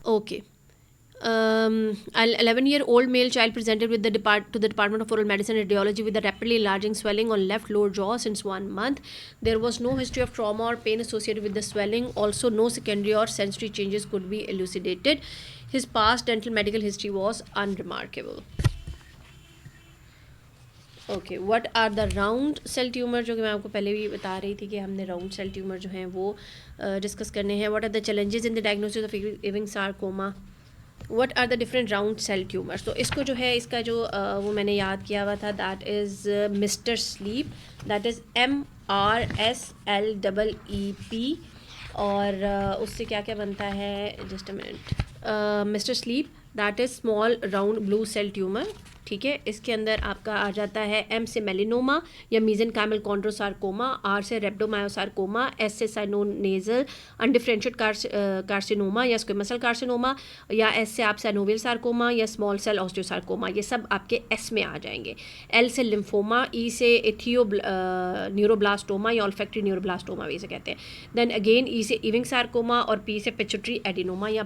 Okay. An 11-year-old male child presented with to the Department of Oral Medicine and Radiology with a rapidly enlarging swelling on left lower jaw since 1 month. There was no history of trauma or pain associated with the swelling. Also, no secondary or sensory changes could be elucidated. His past dental medical history was unremarkable. Okay what are the round cell tumour, जो कि मैं आपको पहले भी बता रही थी कि हमने राउंड सेल ट्यूमर जो हैं वो डिस्कस करने हैं. What are the challenges in the diagnosis of Ewing sarcoma. What are the different round cell tumours. तो इसको जो है इसका जो वो मैंने याद किया हुआ था, that is mister sleep, that is MRSLEEP. और उससे क्या क्या बनता है, just a minute. Mister sleep that is small round blue cell tumour. ठीक है, इसके अंदर आपका आ जाता है M से मेलिनोमा या मीजन कैमल कॉन्ड्रोसार्कोमा, R से रेप्डोमायोसार्कोमा, S से साइनोनेजल अनडिफरेंशिएट कार्सिनोमा या स्क्वेमस सेल कार्सिनोमा, या S से आप सैनोवियल सार्कोमा या स्मॉल सेल ऑस्टियोसार्कोमा. ये सब आपके S में आ जाएंगे. L से लिम्फोमा, E से एथियो न्यूरोब्लास्टोमा या ऑल्फैक्टरी न्यूरोब्लास्टोमा भी इसे कहते हैं. देन अगेन E से इविंग सार्कोमा और P से पिट्यूटरी एडिनोमा या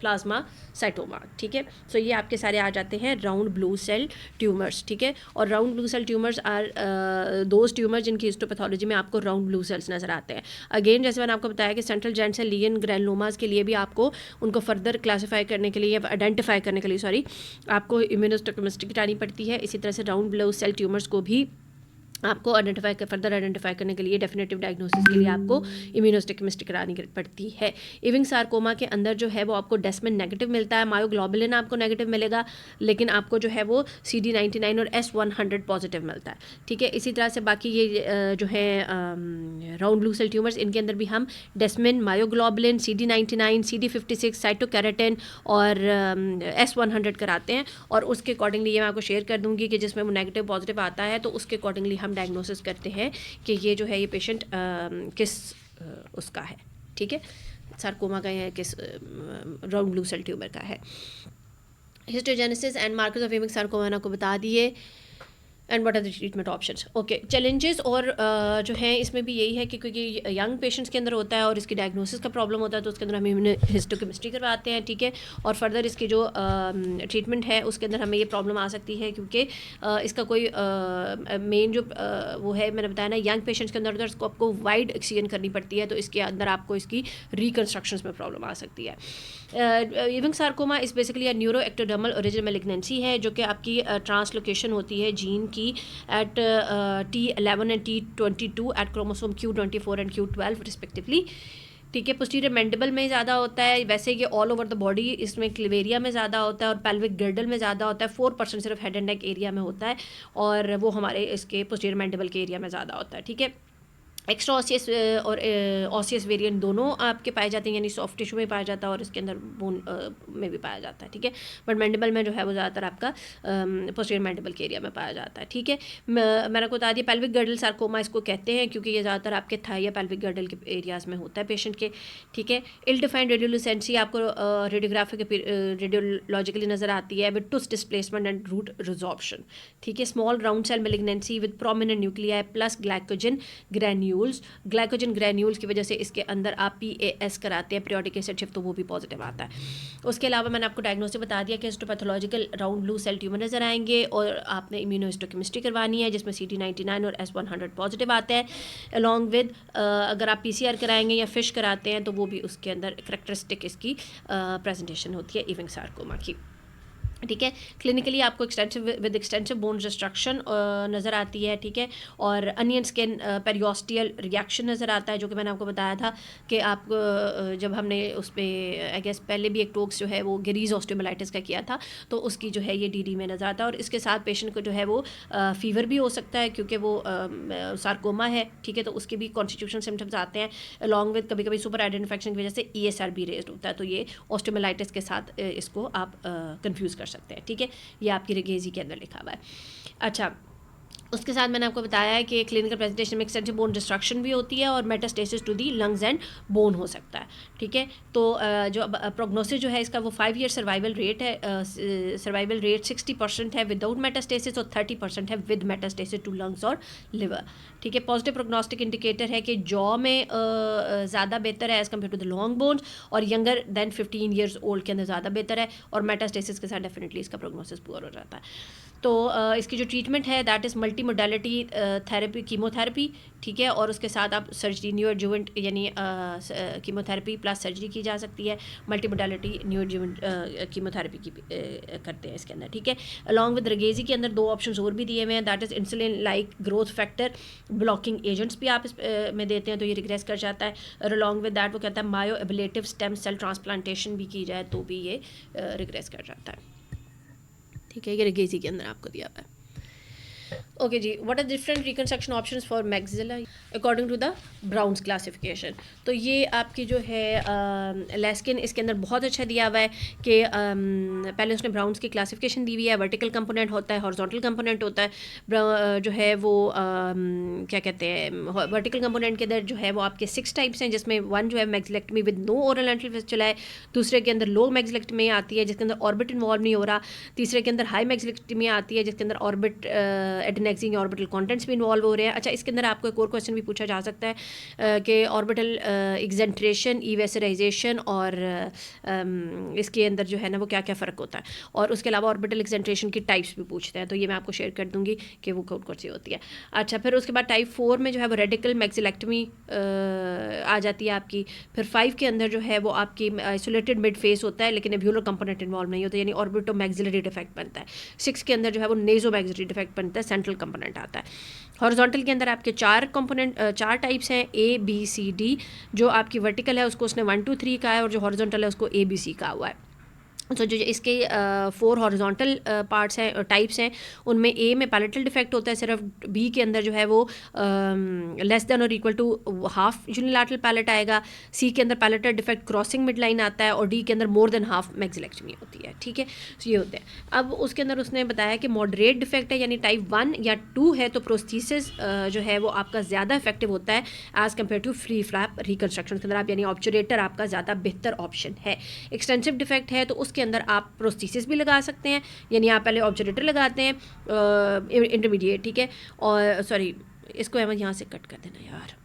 प्लाज्मा साइटोमा. ठीक है, सो ये आपके सारे आ जाते हैं राउंड ब्लू सेल ट्यूमर्स. ठीक है, और round blue cell tumours are those tumour जिनकी हिस्टोपैथोलॉजी में आपको राउंड ब्लू सेल्स नजर आते हैं. अगेन जैसे मैंने आपको बताया कि सेंट्रल जॉइंट सेल लियन ग्रैनुलोमास के लिए भी आपको उनको फर्दर क्लासीफाई करने के लिए या आइडेंटिफाई करने के लिए आपको इम्यूनोहिस्टोकेमिस्ट्री करानी पड़ती है. इसी तरह से राउंड ब्लू सेल ट्यूमर्स को भी आपको फर्दर आइडेंटिफाई करने के लिए डेफिनेटिव डायग्नोसिस के लिए आपको इम्यूनोहिस्टोकेमिस्ट्री करानी पड़ती है. इविंग सार्कोमा के अंदर जो है वो आपको डेस्मिन नेगेटिव मिलता है, मायोग्लोबुलिन आपको नेगेटिव मिलेगा, लेकिन आपको जो है वो CD99 और S100 पॉजिटिव मिलता है. ठीक है, इसी तरह से बाकी ये जो है राउंड ब्लू सेल ट्यूमर्स, इनके अंदर भी हम डेस्मिन, मायोग्लोबुलिन, CD99, CD56, साइटोकैरेटिन और S100 कराते हैं. और उसके अकॉर्डिंगली ये मैं आपको शेयर कर दूंगी कि जिसमें वो नेगेटिव पॉजिटिव आता है तो उसके अकॉर्डिंगली हम डायग्नोसिस करते हैं कि ये जो है ये पेशेंट किस उसका है. ठीक है, सार्कोमा का है किस राउंड ब्लू सेल ट्यूमर का है. Histogenesis and markers of Ewing sarcoma मैंने आपको बता दिए. And what are the treatment options. Okay, challenges और जो है इसमें भी यही है कि क्योंकि यंग पेशेंट्स के अंदर होता है और इसकी डायग्नोसिस का प्रॉब्लम होता है तो उसके अंदर हम हिस्टोकेमिस्ट्री करवाते हैं. ठीक है, और फर्दर इसकी जो ट्रीटमेंट है उसके अंदर हमें ये प्रॉब्लम आ सकती है क्योंकि इसका कोई मेन जो वो है मैंने बताया ना, यंग पेशेंट्स के अंदर इसको आपको वाइड एक्सचेंज करनी पड़ती है, तो इसके अंदर आपको इसकी रिकन्स्ट्रक्शन में प्रॉब्लम आ सकती है. Ewing sarcoma is basically neuroectodermal original malignancy है जो कि आपकी ट्रांसलोकेशन होती है जीन की at T11 and T22 at chromosome Q24 and Q12 respectively. ठीक है, पोस्टीरियर मैंडिबल में ज़्यादा होता है. वैसे ये ऑल ओवर द बॉडी इसमें क्लिवेरिया में ज़्यादा होता है और पेल्विक गर्डल में ज़्यादा होता है. 4% सिर्फ हेड एंड नेक एरिया में होता है और वो हमारे इसके पोस्टीरियर मैंडिबल के एरिया में ज़्यादा होता है. ठीक है, एक्स्ट्रा ऑसियस और ऑसियस वेरिएंट दोनों आपके पाए जाते हैं, यानी सॉफ्ट टिश्यू में पाया जाता है और इसके अंदर बोन में भी पाया जाता है. ठीक है, बट मैंडिबल में जो है वो ज़्यादातर आपका पोस्टीरियर मैंडिबल के एरिया में पाया जाता है. ठीक है, मैंने आपको बता दिया पेल्विक गर्डल सार्कोमा इसको कहते हैं क्योंकि ये ज़्यादातर आपके थाई या पेल्विक गर्डल के एरियाज़ में होता है पेशेंट के. ठीक है, इल डिफाइंड रेडियोलुसेंसी आपको रेडियोलॉजिकली नज़र आती है with tooth displacement and root resorption. ठीक है, small round cell malignancy with prominent nuclei plus glycogen granules की वजह से इसके अंदर आप PAS कराते हैं, पीरियोडिक एसिड शिफ्ट, तो वो भी पॉजिटिव आता है. उसके अलावा मैंने आपको डायग्नोसिस बता दिया कि histopathological round blue cell tumour नजर आएंगे और आपने इम्यूनोहिस्टोकेमिस्ट्री करवानी है जिसमें CD99 और S100 पॉजिटिव आते हैं. अलॉन्ग विद अगर आप PCR कराएंगे या फिश कराते हैं तो वो भी उसके अंदर करेक्टरिस्टिक इसकी प्रेजेंटेशन होती है इविंग सार्कोमा की. ठीक है, क्लिनिकली आपको एक्सटेंसिव बोन डिस्ट्रक्शन नज़र आती है. ठीक है, और अनियन स्किन पेरियोस्टियल रिएक्शन नज़र आता है जो कि मैंने आपको बताया था कि आप जब हमने उस पर आई गेस पहले भी एक टोक्स जो है वो गिरीज ऑस्टियोमाइलिटिस का किया था तो उसकी जो है ये DD में नज़र आता है. और इसके साथ पेशेंट को जो है वो फीवर भी हो सकता है क्योंकि वो सार्कोमा है. ठीक है, तो उसके भी कॉन्स्टिट्यूशन सिम्टम्स आते हैं अलॉन्ग विद कभी कभी सुपर आइडेंटिफिकेशन की वजह से ESR भी रेज्ड होता है, तो ये ऑस्टियोमाइलिटिस के साथ इसको आप कन्फ्यूज़ कर सकते हैं. ठीक है, ये आपकी रेगेजी के अंदर लिखा हुआ है. अच्छा, उसके साथ मैंने आपको बताया है कि क्लिनिकल प्रेजेंटेशन में एक्सटेंसिव बोन डिस्ट्रक्शन भी होती है और metastasis to the lungs and bone हो सकता है, ठीक है। तो जो प्रोग्नोसिस जो है इसका वो 5 ईयर सर्वाइवल रेट है, सर्वाइवल रेट 60% है विदाउट मेटास्टेसिस और 30% है विद मेटास्टेसिस टू लंग्स और लिवर, ठीक है। पॉजिटिव प्रोग्नोस्टिक इंडिकेटर है कि जॉ में ज़्यादा बेहतर है as compared to the long bones और यंगर देन 15 ईयर्स ओल्ड के अंदर ज़्यादा बेहतर है और मेटास्टेसिस के साथ डेफिनेटली इसका प्रोग्नोसिस पुअर हो जाता है। तो इसकी जो ट्रीटमेंट है that is multi modality therapy, chemotherapy, ठीक है। और उसके साथ आप सर्जरी न्यू एडजुवेंट यानी कीमोथेरेपी प्लस सर्जरी की जा सकती है। Multi modality new adjuvant chemotherapy की करते हैं इसके अंदर, ठीक है। अलॉन्ग विद रेगेजी के अंदर 2 ऑप्शंस और भी दिए हुए हैं, that is insulin like growth factor blocking agents भी आप में देते हैं तो ये रिग्रेस कर जाता है। और अलॉन्ग विद दैट वो कहता है मायो एबिलेटिव स्टेम सेल ट्रांसप्लांटेशन भी की जाए तो भी ये रिग्रेस कर जाता है, ठीक है। ये रेगेजी के अंदर आपको दिया हुआ है। ओके जी, what are different reconstruction options for maxilla according to the Brown's classification. तो ये आपकी जो है लेस्किन इसके अंदर बहुत अच्छा दिया हुआ है कि पहले उसने ब्राउन्स की क्लासिफिकेशन दी हुई है, वर्टिकल कंपोनेंट होता है, हॉरिजॉन्टल कंपोनेंट होता है, जो है वो क्या कहते हैं वर्टिकल कंपोनेंट के अंदर जो है वो आपके 6 टाइप्स हैं, जिसमें 1 जो है maxillectomy with no oral antral fistula है, दूसरे के अंदर लो मैक्सिलेक्टमी आती है जिसके अंदर ऑर्बिट इन्वॉल्व नहीं हो रहा, तीसरे के अंदर हाई मैक्सिलेक्टमी आती है जिसके अंदर ऑर्बिट एडेनेक्सिंग या ऑर्बिटल कंटेंट्स भी इन्वॉल्व हो रहे हैं। अच्छा, इसके अंदर आपको एक और क्वेश्चन भी पूछा जा सकता है कि ऑर्बिटल एक्सेंट्रेशन, इवेसराइजेशन और इसके अंदर जो है ना वो क्या क्या फ़र्क होता है, और उसके अलावा ऑर्बिटल एक्सेंट्रेशन की टाइप्स भी पूछते हैं, तो ये मैं आपको शेयर कर दूंगी कि वो कौन कौन सी होती है। अच्छा, फिर उसके बाद टाइप 4 में जो है वो रेडिकल मैक्सिलेक्टमी आ जाती है आपकी। फिर 5 के अंदर जो है वो आपकी आइसोलेटेड मिड फेस होता है लेकिन एब्यूलर कंपोनेंट इन्वॉल्व नहीं होता, यानी ऑर्बिटो मैक्सिलरी डिफेक्ट बनता है। 6 के अंदर जो है वो नेजो मैक्सिलरी डिफेक्ट बनता है, सेंट्रल कंपोनेंट आता है। हॉरिजॉन्टल के अंदर आपके 4 कंपोनेंट 4 टाइप्स हैं, A B C D। जो आपकी वर्टिकल है उसको उसने 1 2 3 कहा है और जो हॉरिजॉन्टल है उसको ABC कहा हुआ है। तो जो इसके 4 हॉरिजॉन्टल पार्ट्स हैं, टाइप्स हैं, उनमें A में पैलेटल डिफेक्ट होता है सिर्फ, B के अंदर जो है वो लेस देन और equal to half unilateral palate आएगा, C के अंदर palatal defect crossing midline आता है और D के अंदर मोर देन हाफ मैक्सिलेक्टमी होती है, ठीक है। तो ये होते हैं। अब उसके अंदर उसने बताया कि मॉडरेट डिफेक्ट है यानी टाइप 1 या 2 है तो प्रोस्थीसिस जो है वो आपका ज़्यादा इफेक्टिव होता है as compared to free flap reconstruction के अंदर, आप यानी ऑब्चुरेटर आपका ज़्यादा बेहतर ऑप्शन है। एक्सटेंसिव डिफेक्ट है तो उसके अंदर आप प्रोस्थीसिस भी लगा सकते हैं, यानी आप पहले ऑब्चुरेटर लगाते हैं इंटरमीडिएट, ठीक है। और सॉरी, इसको हम यहाँ से कट कर देना यार।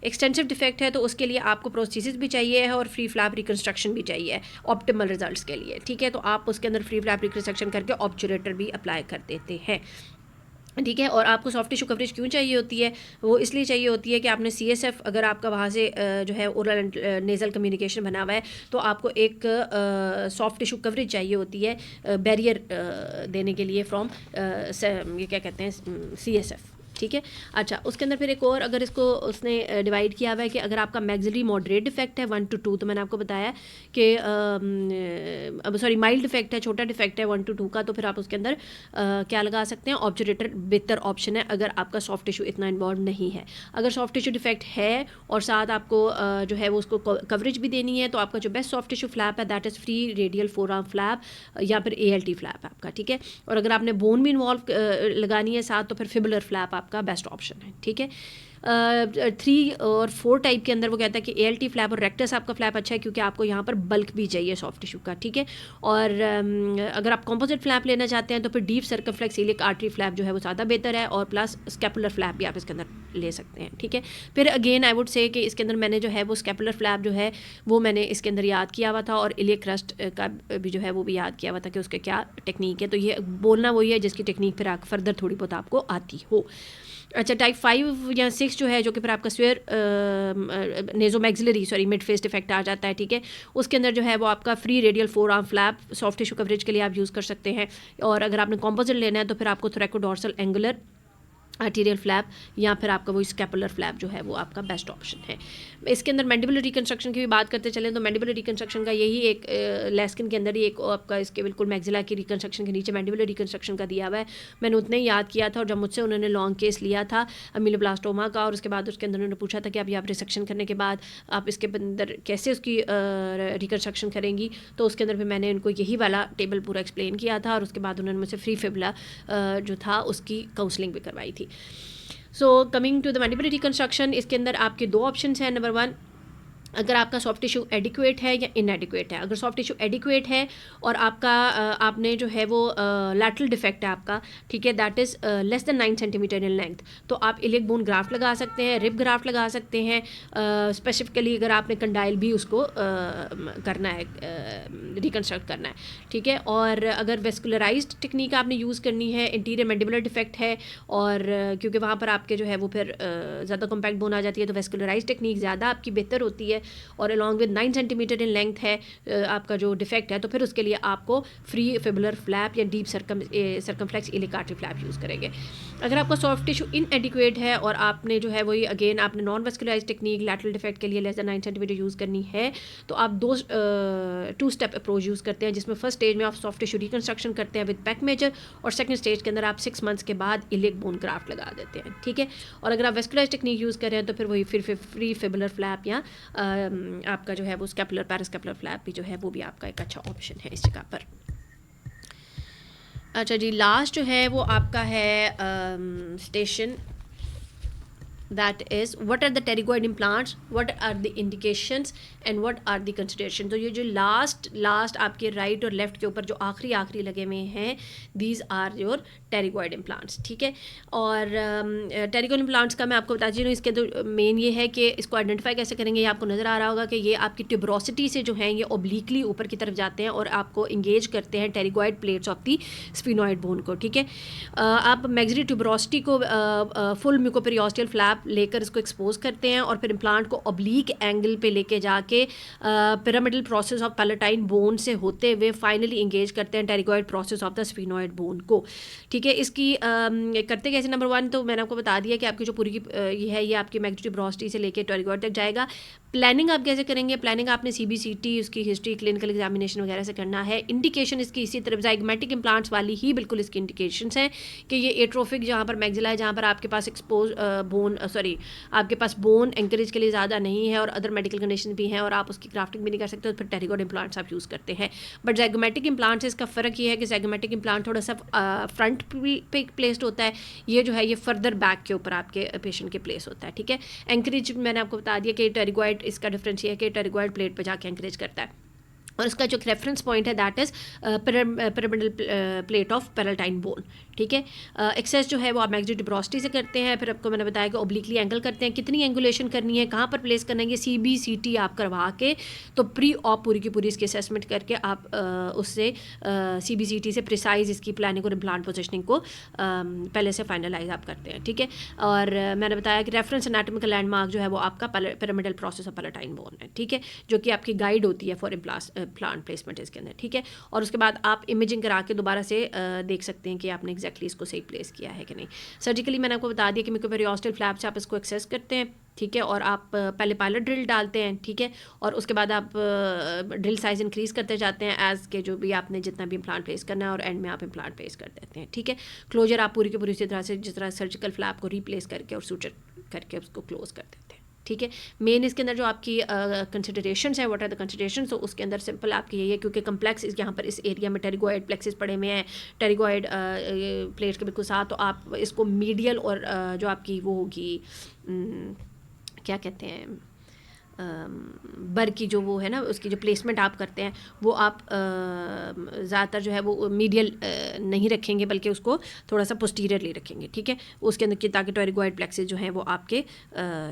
एक्सटेंसिव डिफेक्ट है तो उसके लिए आपको प्रोस्थीसिस भी चाहिए है और फ्री फ्लैप रिकन्स्ट्रक्शन भी चाहिए ऑप्टिमल रिजल्ट्स के लिए, ठीक है। तो आप उसके अंदर फ्री फ्लैप रिकन्स्ट्रक्शन करके ऑब्चुरेटर भी अप्लाई कर देते हैं, ठीक है। और आपको सॉफ्ट टिश्यू कवरेज क्यों चाहिए होती है? वो इसलिए चाहिए होती है कि आपने CSF अगर आपका वहाँ से जो है ओरल नेज़ल कम्युनिकेशन बना हुआ है तो आपको एक सॉफ्ट टिश्यू कवरेज चाहिए होती है बैरियर देने के लिए फ्रॉम ये क्या कहते हैं CSF, ठीक है। अच्छा, उसके अंदर फिर एक और अगर इसको उसने डिवाइड किया हुआ है कि अगर आपका मैक्सिलरी मॉडरेट डिफेक्ट है 1 to 2, तो मैंने आपको बताया कि अब सॉरी माइल्ड डिफेक्ट है, छोटा डिफेक्ट है 1 to 2 का, तो फिर आप उसके अंदर क्या लगा सकते हैं, ऑब्चुरेटर बेहतर ऑप्शन है अगर आपका सॉफ्ट टिश्यू इतना इन्वॉल्व नहीं है। अगर सॉफ्ट टिश्यू डिफेक्ट है और साथ आपको जो है वो उसको कवरेज भी देनी है तो आपका जो बेस्ट सॉफ्ट टिश्यू फ्लैप है that is free radial forearm flap या फिर ALT फ्लैप आपका, ठीक है। और अगर आपने बोन भी इन्वॉल्व लगानी है साथ तो फिर फिबुलर फ्लैप का बेस्ट ऑप्शन है, ठीक है। 3 और 4 टाइप के अंदर वो कहता है कि ALT फ्लैप और रेक्टस आपका फ्लैप अच्छा है क्योंकि आपको यहाँ पर बल्क भी चाहिए सॉफ्ट टिश्यू का, ठीक है। और अगर आप कॉम्पोजिट फ्लैप लेना चाहते हैं तो फिर deep circumflex iliac artery flap जो है वो ज़्यादा बेहतर है और प्लस स्कैपुलर फ्लैप भी आप इसके अंदर ले सकते हैं, ठीक है। फिर अगेन आई वुड से कि इसके अंदर मैंने जो है वो स्कैपुलर फ्लैप जो है वो मैंने इसके अंदर याद किया हुआ था और इलिक क्रस्ट का भी जो है वो भी याद किया हुआ था कि उसके क्या टेक्निक है, तो ये बोलना वही है जिसकी टेक्निक फिर फर्दर थोड़ी बहुत आपको आती हो। अच्छा, टाइप 5 या 6 जो है जो कि फिर आपका स्वेयर naso maxillary sorry mid face defect आ जाता है, ठीक है। उसके अंदर जो है वो आपका free radial forearm flap soft tissue coverage के लिए आप यूज़ कर सकते हैं। और अगर आपने कॉम्पोजिट लेना है तो फिर आपको थोरैकोडोर्सल एंगुलर आर्टीरियल फ्लैप, या फिर आपका वो स्कैपुलर फ्लैप जो है वो आपका बेस्ट ऑप्शन है। इसके अंदर मैंडिबुलर रिकंस्ट्रक्शन की भी बात करते चलें तो मैंडिबुलर रिकंस्ट्रक्शन का यही एक लेस्किन के अंदर ही एक आपका इसके बिल्कुल मैक्सिला की रिकंस्ट्रक्शन के नीचे मैंडिबुलर रिकंस्ट्रक्शन का दिया हुआ है। मैंने उतने ही याद किया था, और जब मुझसे उन्होंने लॉन्ग केस लिया था अमीलोब्लास्टोमा का, और उसके बाद उसके अंदर उन्होंने पूछा था कि आप रिसेक्शन करने के बाद आप इसके अंदर कैसे उसकी रिकंस्ट्रक्शन करेंगी, तो उसके अंदर भी मैंने उनको यही वाला टेबल पूरा एक्सप्लेन किया था, और उसके बाद उन्होंने मुझसे फ्री फिबुला जो था उसकी काउंसलिंग भी करवाई थी। So coming to the mandibular reconstruction, इसके अंदर आपके दो ऑप्शंस हैं। नंबर 1, अगर आपका सॉफ्ट टिश्यू एडिक्वेट है या इनएडिक्वेट है। अगर सॉफ्ट टिश्यू एडिक्वेट है और आपका आपने जो है वो लैटरल डिफेक्ट है आपका, ठीक है, that is less than 9 centimetre in length, तो आप इलियक बोन ग्राफ्ट लगा सकते हैं, रिब ग्राफ्ट लगा सकते हैं। स्पेसिफिकली अगर आपने कंडाइल भी उसको करना है, रिकन्स्ट्रक्ट करना है, ठीक है। और अगर वेस्कुलराइज्ड टेक्निक आपने यूज़ करनी है, इंटीरियर मैंडिबुलर डिफेक्ट है, और क्योंकि वहाँ पर आपके जो है वो फिर ज़्यादा कॉम्पैक्ट बोन आ जाती है, तो वेस्कुलराइज्ड टेक्निक ज़्यादा आपकी बेहतर होती है, और along with 9 centimetre in length है आपका जो डिफेक्ट है, तो फिर उसके लिए आपको फ्री फिबुलर फ्लैप या deep circumflex iliac artery flap use करेंगे। अगर आपका सॉफ्ट टिश्यू इनएडिक्वेट है और आपने जो है वही अगेन आपने non vascularised technique lateral defect के लिए लेस देन 9 सेंटीमीटर यूज़ करनी है, तो आप 2 स्टेप अप्रोच यूज़ करते हैं, जिसमें फर्स्ट स्टेज में आप सॉफ्ट टिश्यू रिकंस्ट्रक्शन करते हैं विद पैक मेजर, और सेकंड स्टेज के अंदर आप 6 मंथ्स के बाद इलिक बोन ग्राफ्ट लगा देते हैं, ठीक है। और अगर आप वेस्कुलराइज्ड टेक्निक यूज़ कर रहे हैं तो फिर वही फिर फ्री फिबुलर फ्लैप या आपका जो है वो स्कैपुलर पैरास्कैपुलर फ्लैप भी जो है वो भी आपका एक अच्छा ऑप्शन है इस जगह पर। अच्छा जी, लास्ट जो है वो आपका है station, that is what are the pterygoid implants, what are the indications and what are the consideration. तो ये जो लास्ट आपके राइट और लेफ्ट के ऊपर जो आखिरी लगे हुए हैं, these are your pterygoid implants, ठीक है। और टेरिगॉइड इम्प्लांट्स का मैं आपको बता चुकी हूँ, इसके तो मेन ये है कि इसको आइडेंटिफाई कैसे करेंगे। ये आपको नज़र आ रहा होगा कि ये आपकी ट्यूबरोसिटी से जो हैं ये ओब्लिकली ऊपर की तरफ जाते हैं और आपको इंगेज करते हैं pterygoid plates of the sphenoid bone को, ठीक है। आप मैक्सिलरी ट्यूबरोसिटी को फुल म्यूकोपेरियोस्टियल फ्लैप लेकर इसको एक्सपोज करते हैं, और फिर इम्प्लांट को ऑब्लिक एंगल पे लेके जाके pyramidal process of palatine bone से होते हुए फाइनली इंगेज करते हैं pterygoid process of the sphenoid bone को, ठीक है। इसकी करते कैसे, नंबर 1 तो मैंने आपको बता दिया कि आपकी जो पूरी की ये है ये आपकी मैक्सिलरी ट्यूबरोसिटी से लेके टेरिगॉइड तक जाएगा। प्लानिंग आप कैसे करेंगे, प्लानिंग आपने CBCT उसकी हिस्ट्री क्लिनिकल एग्जामिनेशन वगैरह से करना है। इंडिकेशन इसकी इसी तरफ ज़ाइगोमैटिक इम्प्लांट्स वाली ही बिल्कुल इसकी इंडिकेशंस हैं कि ये एट्रोफिक जहाँ पर मैक्सिला है, जहाँ पर आपके पास एक्सपोज आपके पास बोन एंकरेज के लिए ज़्यादा नहीं है और अदर मेडिकल कंडीशन भी हैं और आप उसकी ग्राफ्टिंग भी नहीं कर सकते, तो फिर टेरिगॉइड इम्प्लांट्स आप यूज़ करते हैं। बट ज़ाइगोमैटिक इम्प्लांट्स इसका फ़र्क ये है कि ज़ाइगोमैटिक इम्प्लांट थोड़ा सा फ्रंट पे प्लेस्ड होता है, ये जो है ये फर्दर बैक के ऊपर आपके पेशेंट के प्लेस होता है, ठीक है। एंकरेज मैंने आपको बता दिया कि टेरिगॉइड इसका डिफरेंस ये है कि टेरिगॉइड प्लेट पर जाके एंकरेज करता है, और इसका जो रेफरेंस पॉइंट है that is pyramidal plate of palatine bone, ठीक है। एक्सेस जो है वो आप मैक्सिलरी ट्यूबरोसिटी से करते हैं, फिर आपको मैंने बताया कि ओब्लिकली एंगल करते हैं, कितनी एंगुलेशन करनी है, कहाँ पर प्लेस करना है, ये CBCT आप करवा के तो प्री ऑप पूरी की पूरी इसकी असेसमेंट करके आप उससे CBCT से प्रिसाइज इसकी प्लानिंग और इम्प्लांट पोजिशनिंग को पहले से फाइनलाइज आप करते हैं, ठीक है। और मैंने बताया कि रेफरेंस एनाटॉमिकल लैंडमार्क जो है वो आपका pyramidal process of palatine bone है, ठीक है, जो कि आपकी गाइड होती है फॉर प्लांट प्लेसमेंट इसके अंदर, ठीक है। और उसके बाद आप इमेजिंग करा के दोबारा से देख सकते हैं कि आपने एग्जैक्टली इसको सही प्लेस किया है कि नहीं। सर्जिकली मैंने आपको बता दिया कि म्यूकोपेरियोस्टियल फ्लैप से आप इसको एक्सेस करते हैं, ठीक है, और आप पहले पायलट ड्रिल डालते हैं, ठीक है, और उसके बाद आप ड्रिल साइज़ इंक्रीज़ करते जाते हैं एज़ के जो भी आपने जितना भी इम्प्लांट प्लेस करना है, और एंड में आप इम्प्लांट प्लेस कर देते हैं, ठीक है। क्लोजर आप पूरी की पूरी इसी तरह से जिस तरह सर्जिकल फ्लैप को रिप्लेस करके और सूचर करके उसको क्लोज कर देते हैं, ठीक है। मेन इसके अंदर जो आपकी कंसिडरेशंस है, व्हाट आर द कंसिडरेशंस, तो उसके अंदर सिंपल आपकी यही है, क्योंकि कम्प्लेक्स यहाँ पर इस एरिया में टेरिगॉइड प्लेक्सेस पड़े हुए हैं, टेरिगॉइड प्लेट के बिल्कुल साथ, तो आप इसको मीडियल और जो आपकी वो होगी क्या कहते हैं बर की जो वो है ना उसकी जो प्लेसमेंट आप करते हैं वो आप ज़्यादातर जो है वो मीडियल नहीं रखेंगे, बल्कि उसको थोड़ा सा पोस्टीरियरली रखेंगे, ठीक है, उसके अंदर की, ताकि टेरिगॉइड प्लेक्सेस जो हैं वो आपके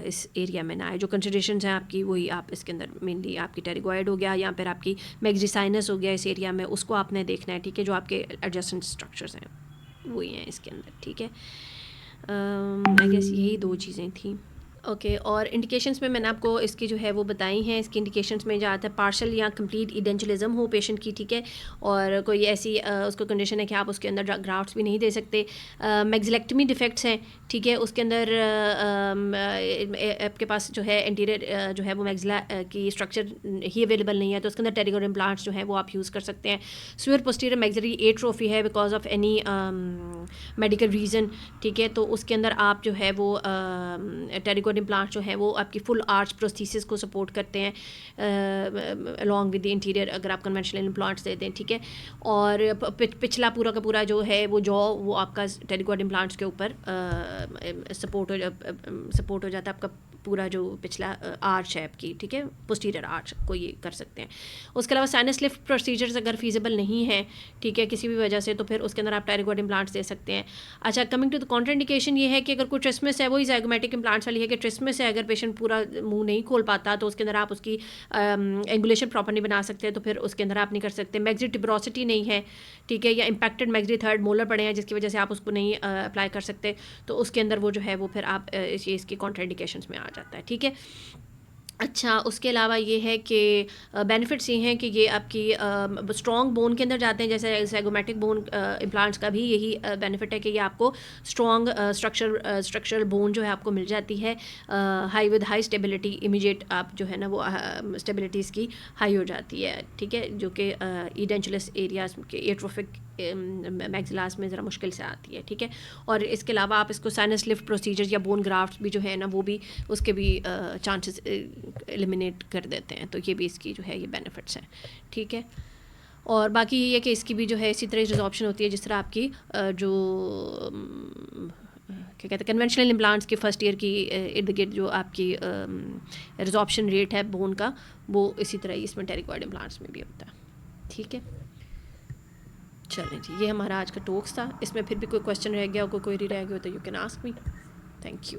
इस एरिया में ना आए। जो कंसिडरेशंस हैं आपकी वही आप इसके अंदर मेनली आपकी टेरिगॉइड हो गया या फिर आपकी मैक्सिसाइनस हो गया इस एरिया में, उसको आपने देखना है, ठीक है, जो आपके एडजेसेंट स्ट्रक्चर्स हैं वही हैं इसके अंदर, ठीक है। आई गेस यही 2 चीज़ें थी। ओके और इंडिकेशंस में मैंने आपको इसकी जो है वो बताई हैं। इसकी इंडिकेशंस में ज़्यादातर पार्शल या कंप्लीट इडेंचुलिज्म हो पेशेंट की, ठीक है, और कोई ऐसी उसको कंडीशन है कि आप उसके अंदर ग्राफ्ट्स भी नहीं दे सकते। मैक्सिलेक्टमी डिफेक्ट्स हैं, ठीक है, उसके अंदर आपके पास जो है एंटीरियर जो है वो मैक्सिला की स्ट्रक्चर ही अवेलेबल नहीं है, तो उसके अंदर टेरिगोड इम्प्लांट्स जो है वो आप यूज़ कर सकते हैं। स्वीयर पोस्टीरियर मैक्सिलरी एट्रोफी है because of any medical reason, ठीक है, तो उसके अंदर आप जो है वो टेरिगोड इम्प्लांट जो है वो आपकी फुल आर्च प्रोस्थेसिस को सपोर्ट करते हैं अलॉन्ग विद द इंटीरियर, अगर आप कन्वेंशनल इम्प्लांट्स देते हैं, ठीक है। और पिछला पूरा का पूरा जो है वो जॉ वो आपका टेरिगोड इम्प्लांट्स के ऊपर सपोर्ट हो जाता है, आपका पूरा जो पिछला आर्च है आपकी, ठीक है, पोस्टीरियर आर्च को ये कर सकते हैं। उसके अलावा साइनस लिफ्ट प्रोसीजर्स अगर फीजिबल नहीं है, ठीक है, किसी भी वजह से, तो फिर उसके अंदर आप टेरिगोड इम्प्लांट्स दे सकते हैं। अच्छा, कमिंग टू द कॉन्ट्राइंडिकेशन ये है कि अगर कोई ट्रिस्मस है, वही ज़ाइगोमेटिक इम्प्लांट्स वाली है कि ट्रिस्मस है, अगर पेशेंट पूरा मुंह नहीं खोल पाता तो उसके अंदर आप उसकी एंगुलेशन प्रॉपर नहीं बना सकते, तो फिर उसके अंदर आप नहीं कर सकते। मैक्सी टिब्रोसिटी नहीं है, ठीक है, या इम्पैक्टेड मैक्सी थर्ड मोलर पड़े हैं जिसकी वजह से आप उसको नहीं अप्लाई कर सकते, तो उसके अंदर वो जो है वो फिर आप इस चीज़ की कॉन्ट्राइंडिकेशंस में आ जाता है, ठीक है। अच्छा, उसके अलावा ये है कि बेनिफिट्स ये हैं कि ये आपकी स्ट्रॉन्ग बोन के अंदर जाते हैं, जैसे ज़ाइगोमेटिक बोन इम्प्लांट्स का भी यही बेनिफिट है कि ये आपको स्ट्रॉन्ग स्ट्रक्चरल बोन जो है आपको मिल जाती है, high with high stability, immediate आप जो है ना वो स्टेबिलिटी इसकी हाई हो जाती है, ठीक है, जो कि इडेंचुलस एरियाज के एट्रोफिक मैक्सिलास में ज़रा मुश्किल से आती है, ठीक है। और इसके अलावा आप इसको साइनस लिफ्ट प्रोसीजर या बोन ग्राफ्ट भी जो है ना वो भी उसके भी चांसेस एलिमिनेट कर देते हैं, तो ये भी इसकी जो है ये बेनिफिट्स हैं, ठीक है। और बाकी ये है कि इसकी भी जो है इसी तरह रिजॉर्प्शन होती है जिस तरह आपकी जो क्या कहते हैं कन्वेंशनल इम्प्लांट्स के फर्स्ट ईयर की इर्द गिर्द जो आपकी रिजॉर्प्शन रेट है बोन का, वो इसी तरह ही इसमें टेरिगोइड इम्प्लांट्स में भी होता है, ठीक है। चलें जी, ये हमारा आज का टॉक्स था। इसमें फिर भी कोई क्वेश्चन रह गया हो, कोई क्वेरी रह गया हो तो you can ask me. Thank you.